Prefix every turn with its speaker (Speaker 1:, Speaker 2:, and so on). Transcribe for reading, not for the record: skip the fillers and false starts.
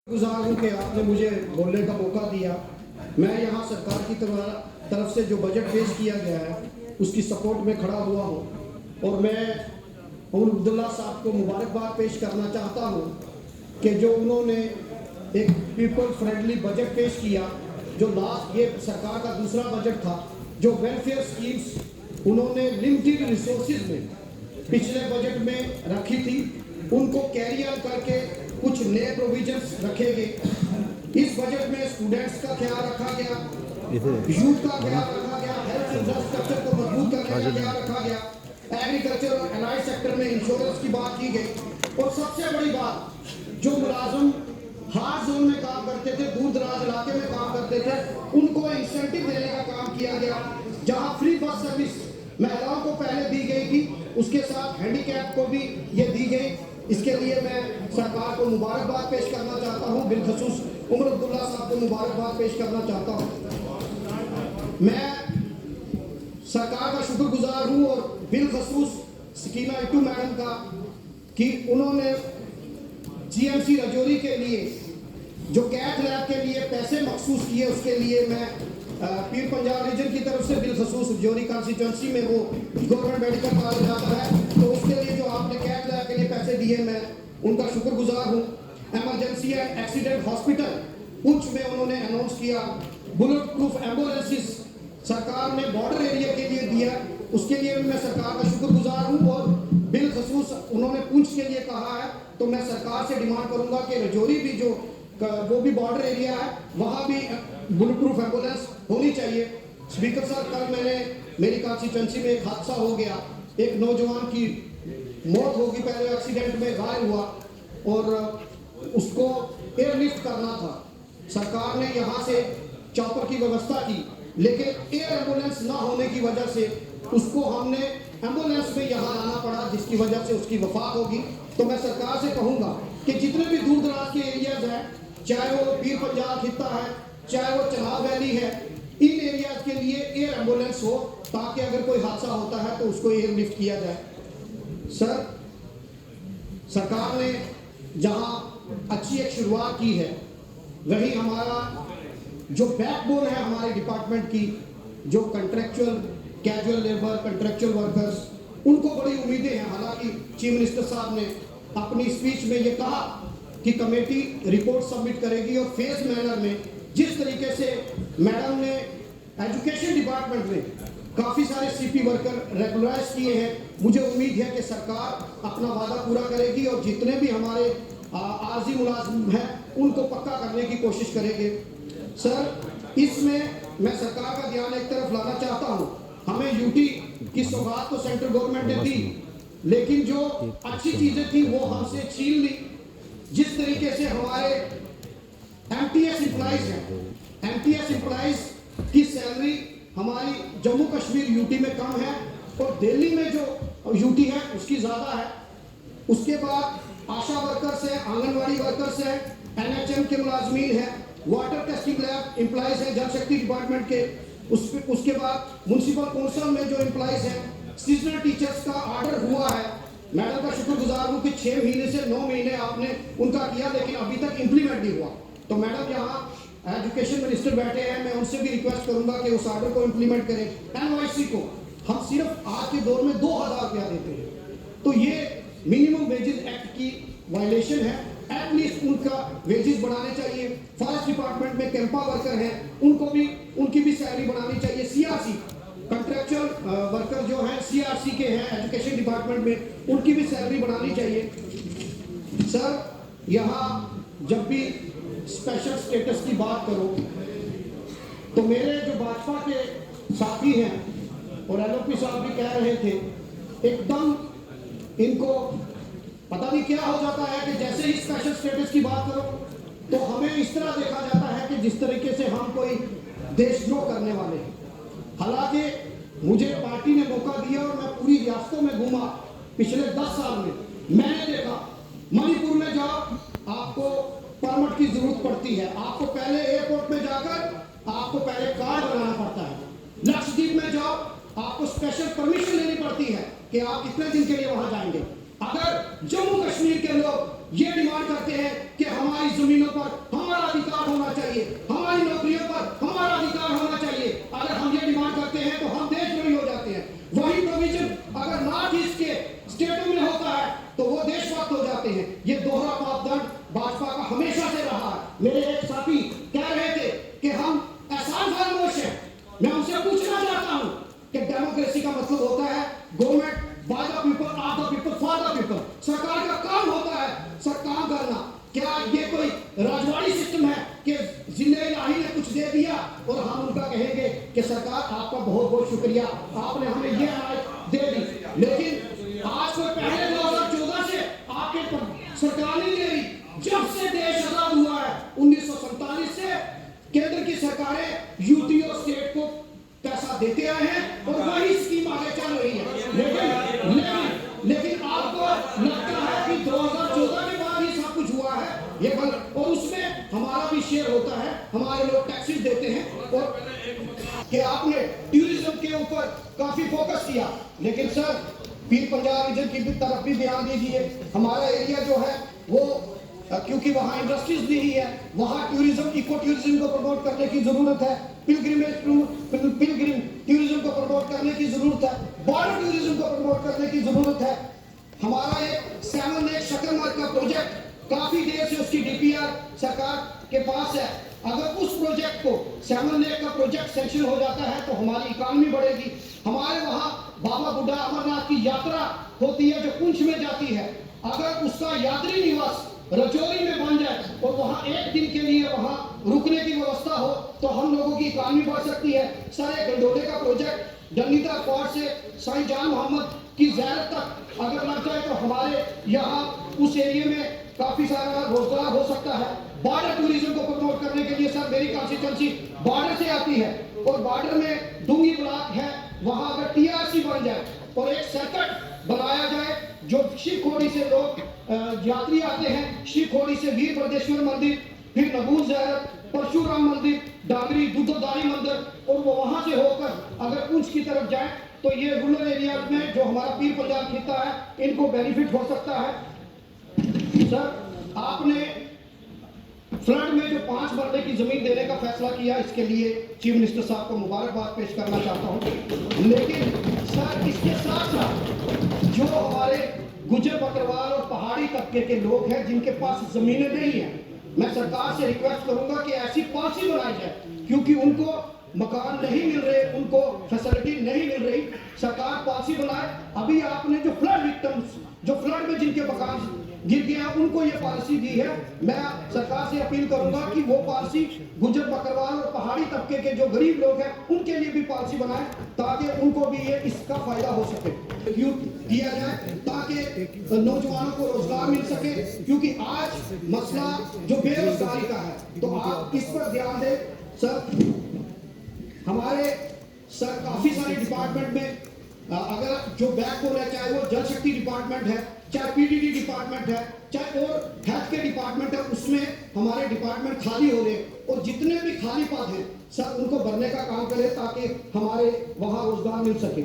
Speaker 1: गुजार हूँ कि आपने मुझे बोलने का मौका दिया। मैं यहाँ सरकार की तरफ से जो बजट पेश किया गया है उसकी सपोर्ट में खड़ा हुआ हूँ और मैं उमर अब्दुल्ला साहब को मुबारकबाद पेश करना चाहता हूँ कि जो उन्होंने एक पीपल फ्रेंडली बजट पेश किया। जो लास्ट ये सरकार का दूसरा बजट था, जो वेलफेयर स्कीम्स उन्होंने लिमिटेड रिसोर्सेज में पिछले बजट में रखी थी, उनको कैरी ऑन करके कुछ नए प्रोविजंस रखे गए। इस बजट में स्टूडेंट्स का ख्याल रखा गया, यूथ का ख्याल रखा गया, हेल्थ इंफ्रास्ट्रक्चर को मजबूत करने का ख्याल रखा गया, एग्रीकल्चर और एलाइड सेक्टर में इंश्योरेंस की बात की गई और सबसे बड़ी बात, जो मुलाजिम हार्ड जोन में काम करते थे, दूर दराज इलाके में काम करते थे, उनको इंसेंटिव देने का काम किया गया। जहां फ्री बस सर्विस महिलाओं को पहले दी गई थी, उसके साथ हैंडीकैप को भी ये दी गई। इसके लिए मैं सरकार को मुबारकबाद पेश करना चाहता हूँ, बिलखसूस उमर अब्दुल्ला साहब को मुबारकबाद पेश करना चाहता हूँ। मैं सरकार का शुक्रगुजार हूँ और बिलखसूस सकीना इट्टू मैडम का कि उन्होंने जीएमसी रजौरी के लिए जो कैथ लैब के लिए पैसे मखसूस किए, उसके लिए मैं पीर पंजाब रीजन की तरफ से बिलखसूस रजौरी कॉन्स्टिट्यूंसी में वो गवर्नमेंट मेडिकल कॉलेज आता है, तो उसके लिए जो आपने कैथ लैब के लिए पैसे दिए, मैं उनका शुक्रगुजार हूँ। Emergency and accident hospital Poonch में उन्होंने अनाउंस किया। बुलेट प्रूफ एम्बुलेंसेस सरकार ने बॉर्डर एरिया के लिए दिया, उसके लिए भी मैं सरकार का शुक्रगुजार हूँ। और बिलखसूस उन्होंने पुंछ के लिए कहा है, तो मैं सरकार से डिमांड करूंगा कि रजौरी भी जो वो भी बॉर्डर एरिया है, वहाँ भी बुलेट प्रूफ एम्बुलेंस होनी चाहिए। स्पीकर साहब, कल मेरी कॉन्स्टिट्यूंसी में एक हादसा हो गया, एक नौजवान की मौत होगी, पहले एक्सीडेंट में घायल हुआ और उसको एयरलिफ्ट करना था। सरकार ने यहाँ से चॉपर की व्यवस्था की, लेकिन एयर एम्बुलेंस ना होने की वजह से उसको हमने एम्बुलेंस में यहाँ लाना पड़ा, जिसकी वजह से उसकी वफात होगी। तो मैं सरकार से कहूँगा कि जितने भी दूर दराज के एरियाज हैं, चाहे वो पीर पंजाब खित्ता है, चाहे वो चनाब वैली है, इन एरियाज के लिए एयर एम्बुलेंस हो, ताकि अगर कोई हादसा होता है तो उसको एयरलिफ्ट किया जाए। सर, सरकार ने जहां अच्छी एक शुरुआत की है, वही हमारा जो बैकबोन है हमारे डिपार्टमेंट की, जो contractual casual labour, contractual workers, उनको बड़ी उम्मीदें हैं। हालांकि चीफ मिनिस्टर साहब ने अपनी स्पीच में ये कहा कि कमेटी रिपोर्ट सबमिट करेगी और फेज मैनर में, जिस तरीके से मैडम ने एजुकेशन डिपार्टमेंट में काफ़ी सारे सीपी वर्कर रेगुलराइज किए हैं, मुझे उम्मीद है कि सरकार अपना वादा पूरा करेगी और जितने भी हमारे आर्जी मुलाजिम हैं उनको पक्का करने की कोशिश करेंगे। सर, इसमें मैं सरकार का ध्यान एक तरफ लाना चाहता हूँ। हमें यूटी की सौगात तो सेंट्रल गवर्नमेंट ने दी, लेकिन जो अच्छी चीजें थी वो हमसे छीन ली। जिस तरीके से हमारे एमटीएस एम्प्लॉइज हैं, एमटीएस एम्प्लॉइज की सैलरी हमारी जम्मू कश्मीर यूटी में कम है और दिल्ली में जो यूटी है उसकी ज्यादा है। उसके बाद आशा वर्कर्स है, आंगनवाड़ी वर्कर्स है, एनएचएम के मुलाजमीन है, वाटर टेस्टिंग लैब एम्प्लॉइज है जल शक्ति डिपार्टमेंट के, उसके बाद म्युनिसिपल काउंसिल में जो एम्प्लॉइज हैं, सीजनल टीचर्स का ऑर्डर हुआ है। मैडम का शुक्रगुजार हूँ कि 6 महीने से 9 महीने आपने उनका किया, लेकिन अभी तक इंप्लीमेंट नहीं हुआ। तो मैडम, यहाँ एजुकेशन मिनिस्टर बैठे हैं, मैं उनसे भी रिक्वेस्ट करूंगा कि उस ऑर्डर को इंप्लीमेंट करें। एनवाईसी को हम सिर्फ आज के दौर में 2000 रुपया देते हैं, तो ये मिनिमम वेजेस एक्ट की वायलेशन है। एटलीस्ट उनका वेजेस बढ़ाने चाहिए। फॉरेस्ट डिपार्टमेंट में कैंपा वर्कर हैं, उनकी भी सैलरी बढ़ानी चाहिए। सीआरसी कंट्रेक्चुअल वर्कर जो हैं सीआरसी के हैं एजुकेशन डिपार्टमेंट में, उनकी भी सैलरी बढ़ानी चाहिए। सर, यहाँ जब भी स्पेशल स्टेटस की बात करो तो मेरे जो भाजपा के साथी हैं और एलओपी साहब भी कह रहे थे, एकदम इनको पता नहीं क्या हो जाता है कि जैसे ही स्पेशल स्टेटस की बात करो तो हमें इस तरह देखा जाता है कि जिस तरीके से हम कोई देशद्रोह करने वाले हैं। हालांकि मुझे पार्टी ने मौका दिया और मैं पूरी रियासतों में घूमा पिछले 10 साल में, मैंने देखा मणिपुर में जाओ आपको परमिट की जरूरत पड़ती है, आपको पहले एयरपोर्ट में जाकर आपको पहले कार्ड बनाना पड़ता है। लक्षद्वीप में जाओ आपको स्पेशल परमिशन लेनी पड़ती है कि आप कितने दिन के लिए वहां जाएंगे। अगर जम्मू कश्मीर के लोग ये डिमांड करते हैं कि हमारी जमीनों पर हमारा अधिकार होना चाहिए, हमारी नौकरियों पर हमारा अधिकार होना चाहिए। अगर हम ये डिमांड करते हैं तो हम देशद्रोही हो जाते हैं। वही प्रोविजन अगर नॉर्थ ईस्ट के स्टेटों में होता है तो वो देशभक्त हो जाते हैं। ये दोहरा मापदंड भाजपा का हमेशा से रहा है। मेरे एक साथी कह रहे थे कि हम एहसान फरामोश हैं। मैं उनसे पूछना चाहता हूं कि डेमोक्रेसी का मतलब होता है government by the people, of the people, for the people. सरकार का काम होता है सर काम करना। क्या ये कोई राजवाड़ी सिस्टम है कि जिले इलाही ने कुछ दे दिया और हम उनका कहेंगे कि सरकार आपका बहुत बहुत शुक्रिया, आपने हमें ये अनाज दे दी। लेकिन आज कोई पहले 2014 से आपके सरकार नहीं दे रही। जब से देश आजाद हुआ है 1947 से केंद्र की सरकारें यूटी और स्टेट को पैसा देते आए हैं और वही स्कीम आगे चल रही है। लेकिन आपको लगता है कि 2014 के बाद ही सब कुछ हुआ है, ये गलत। और उसमें हमारा भी शेयर होता है, हमारे लोग टैक्सेस देते हैं। और कि आपने टूरिज्म के ऊपर काफी फोकस किया, लेकिन सर पीर पंजाब रीजन की तरफ भी ध्यान दीजिए। हमारा एरिया जो है वो क्योंकि वहाँ इंडस्ट्रीज नहीं है, वहाँ टूरिज्म, इको टूरिज्म को प्रमोट करने की जरूरत है, पिलग्रिम टूरिज्म को प्रमोट करने की जरूरत है, बॉर्डर टूरिज्म को प्रमोट करने की जरूरत है। हमारा एक 7 लेक शकरमार्ग का प्रोजेक्ट काफी देर से उसकी डीपीआर सरकार के पास है। अगर उस प्रोजेक्ट को 7 लेक का प्रोजेक्ट सैंक्शन हो जाता है तो हमारी इकोनॉमी बढ़ेगी। हमारे वहाँ बाबा बुड्ढा अमरनाथ की यात्रा होती है जो पुंछ में जाती है। अगर उसका यात्री निवास रजौरी में बन जाए और वहाँ एक दिन के लिए वहाँ रुकने की व्यवस्था हो तो हम लोगों की इकोनॉमी बढ़ सकती है। सर एक गंडोले का प्रोजेक्ट डंडीता फोर्ट से साईं जान मोहम्मद की ज़ियारत तक अगर लग जाए तो हमारे यहाँ उस एरिया में काफी सारा रोजगार हो सकता है। बॉर्डर टूरिज्म को प्रमोट करने के लिए सर मेरी कंस्टिट्यूंसी बॉर्डर से आती है और बॉर्डर में डूंगी ब्लॉक है, वहाँ अगर टीआरसी बन जाए और एक सर्किट बनाया जाए जो शिवखोड़ी से लोग यात्री आते हैं, शिवखोड़ी से वीर भद्रेश्वर मंदिर, फिर नबूल ज़ियारत, परशुराम मंदिर, डागरी बुद्धदारी मंदिर और वो वहां से होकर अगर पुंछ की तरफ जाए तो ये रूरल एरियाज में जो हमारा पीर पंजाब खिता है इनको बेनिफिट हो सकता है। सर आपने फ्लड में जो 5 मरले की जमीन देने का फैसला किया, इसके लिए चीफ मिनिस्टर साहब को मुबारकबाद पेश करना चाहता हूं। लेकिन सर इसके साथ साथ जो हमारे गुजर बकरवाल और पहाड़ी तबके के लोग हैं जिनके पास जमीनें नहीं है, मैं सरकार से रिक्वेस्ट करूंगा कि ऐसी पॉलिसी बनाई जाए, क्योंकि उनको मकान नहीं मिल रहे, उनको फैसिलिटी नहीं मिल रही। सरकार पॉलिसी बनाए। अभी आपने जो फ्लड विक्टिम्स, जो फ्लड में जिनके मकान गिर गया, उनको ये पॉलिसी दी है। मैं सरकार से अपील करूंगा कि वो पॉलिसी गुजर बकरवाल और पहाड़ी तबके के जो गरीब लोग हैं उनके लिए भी पॉलिसी बनाए ताकि उनको भी ये इसका फायदा हो सके, दिया जाए ताकि नौजवानों को रोजगार मिल सके। क्योंकि आज मसला जो बेरोजगारी का है तो आप इस पर ध्यान दें। सर हमारे सर काफी सारे डिपार्टमेंट में अगर जो बैकबोन है, चाहे वो जल शक्ति डिपार्टमेंट है, चाहे पीडीडी डिपार्टमेंट है, चाहे और हेल्थ के डिपार्टमेंट है, उसमें हमारे डिपार्टमेंट खाली हो रहे और जितने भी खाली पद हैं सर उनको भरने का काम करें ताकि हमारे वहाँ रोजगार मिल सके।